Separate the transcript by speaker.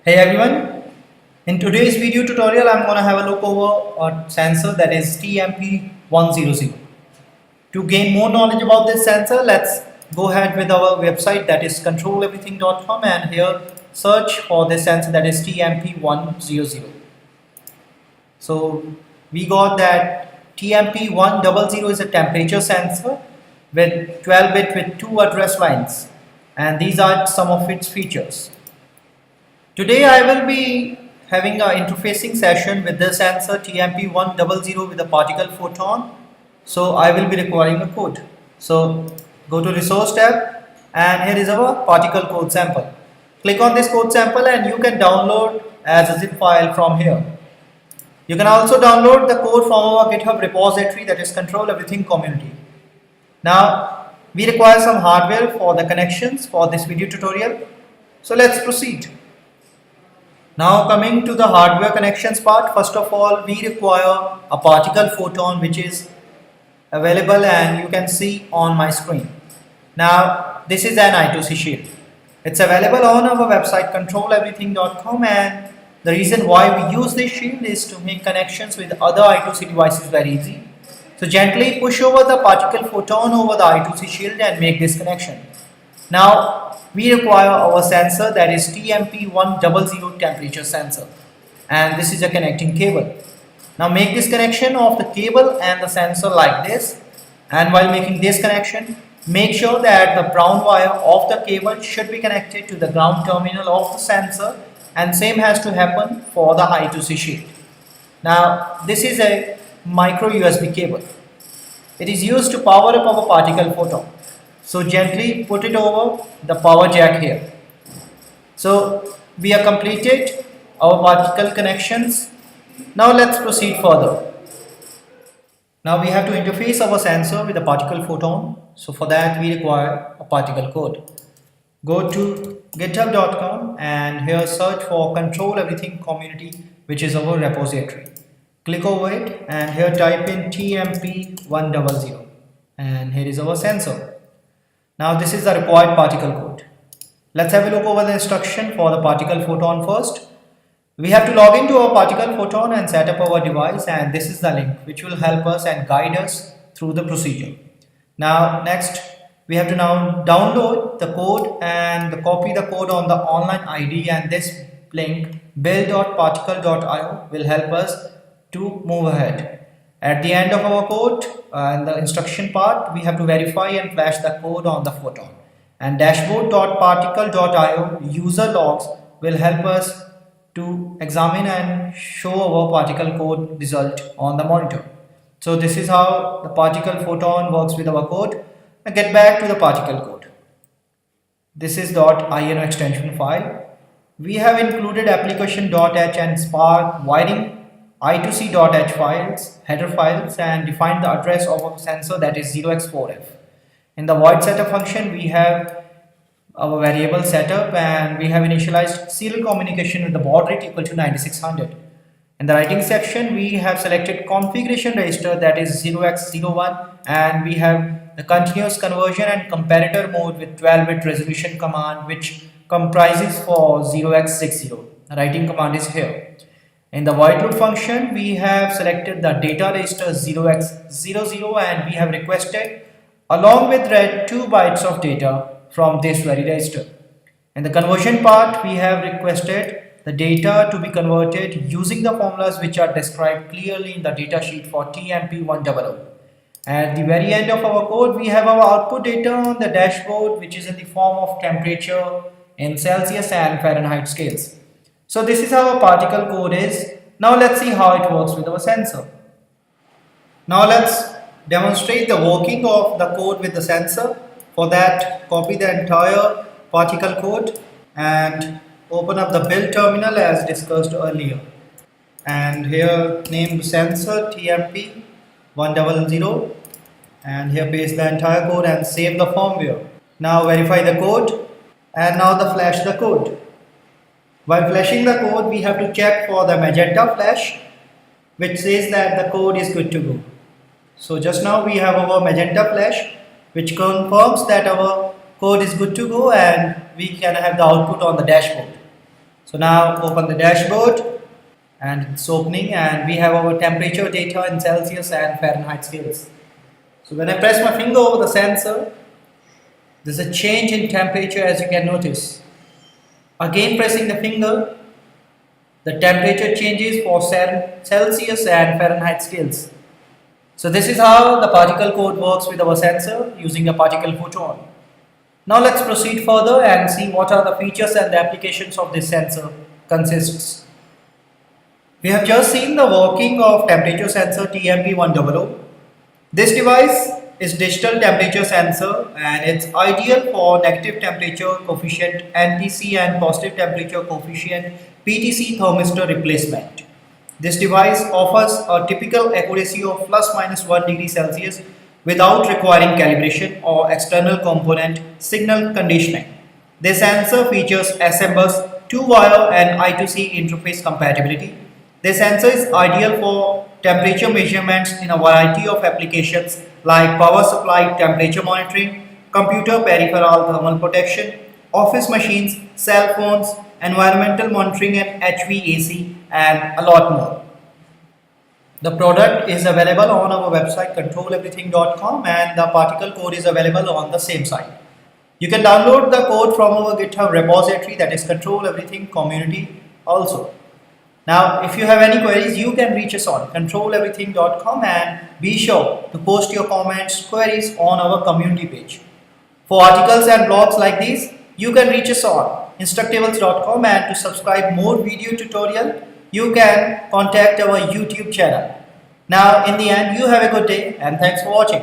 Speaker 1: Hey everyone, in today's video tutorial I'm gonna have a look over a sensor that is TMP100. To gain more knowledge about this sensor, let's go ahead with our website that is controleverything.com and here search for this sensor that is TMP100. So we got that TMP100 is a temperature sensor with 12-bit with 2 address lines, and these are some of its features. Today I will be having an interfacing session with the sensor TMP100 with a particle photon. So I will be requiring a code. So go to resource tab and here is our particle code sample. Click on this code sample and you can download as a zip file from here. You can also download the code from our GitHub repository that is Control Everything Community. Now we require some hardware for the connections for this video tutorial. So let's proceed. Now coming to the hardware connections part, first of all we require a particle photon which is available and you can see on my screen. Now this is an I2C shield. It's available on our website controleverything.com, and the reason why we use this shield is to make connections with other I2C devices very easy. So gently push over the particle photon over the I2C shield and make this connection. Now we require our sensor that is TMP100 temperature sensor, and this is a connecting cable. Now make this connection of the cable and the sensor like this, and while making this connection make sure that the brown wire of the cable should be connected to the ground terminal of the sensor, and same has to happen for the I2C shield. Now this is a micro USB cable. It is used to power up our particle photon. So gently put it over the power jack here. So we have completed our particle connections. Now let's proceed further. Now we have to interface our sensor with the particle photon. So for that we require a particle code. Go to github.com and here search for Control Everything Community, which is our repository. Click over it and here type in TMP100 and here is our sensor. Now this is the required particle code. Let's have a look over the instruction for the particle photon first. We have to log into our particle photon and set up our device, and this is the link which will help us and guide us through the procedure. Now next we have to now download the code and copy the code on the online ID, and this link build.particle.io will help us to move ahead. At the end of our code and the instruction part, we have to verify and flash the code on the photon, and dashboard.particle.io user logs will help us to examine and show our particle code result on the monitor. So this is how the particle photon works with our code. Now get back to the particle code. This is .ino extension file. We have included application.h and spark wiring I2C.h files, header files, and defined the address of our sensor that is 0x4f. In the void setup function we have our variable setup, and we have initialized serial communication with the baud rate equal to 9600. In the writing section we have selected configuration register that is 0x01, and we have the continuous conversion and comparator mode with 12-bit resolution command which comprises for 0x60. The writing command is here. In the void loop function we have selected the data register 0x00, and we have requested along with read 2 bytes of data from this very register. In the conversion part we have requested the data to be converted using the formulas which are described clearly in the data sheet for TMP100. At the very end of our code we have our output data on the dashboard, which is in the form of temperature in Celsius and Fahrenheit scales. So this is how our particle code is. Now let's see how it works with our sensor. Now let's demonstrate the working of the code with the sensor. For that, copy the entire particle code and open up the build terminal as discussed earlier. And here name sensor TMP100, and here paste the entire code and save the firmware. Now verify the code and now the flash the code. While flashing the code, we have to check for the magenta flash, which says that the code is good to go. So just now we have our magenta flash, which confirms that our code is good to go and we can have the output on the dashboard. So now open the dashboard and it's opening, and we have our temperature data in Celsius and Fahrenheit scales. So when I press my finger over the sensor, there's a change in temperature, as you can notice. Again pressing the finger, the temperature changes for Celsius and Fahrenheit scales. So this is how the particle code works with our sensor using a particle photon. Now let's proceed further and see what are the features and the applications of this sensor consists. We have just seen the working of temperature sensor TMP100. This device is digital temperature sensor, and it's ideal for negative temperature coefficient NTC and positive temperature coefficient PTC thermistor replacement. This device offers a typical accuracy of plus minus 1 degree Celsius without requiring calibration or external component signal conditioning. This sensor features SMBus 2-wire and I2C interface compatibility. This sensor is ideal for temperature measurements in a variety of applications like power supply temperature monitoring, computer peripheral thermal protection, office machines, cell phones, environmental monitoring and HVAC, and a lot more. The product is available on our website controleverything.com, and the particle code is available on the same site. You can download the code from our GitHub repository, that is Control Everything Community also. Now, if you have any queries, you can reach us on controleverything.com, and be sure to post your comments, queries on our community page. For articles and blogs like these, you can reach us on instructables.com, and to subscribe more video tutorial, you can contact our YouTube channel. Now, in the end, you have a good day and thanks for watching.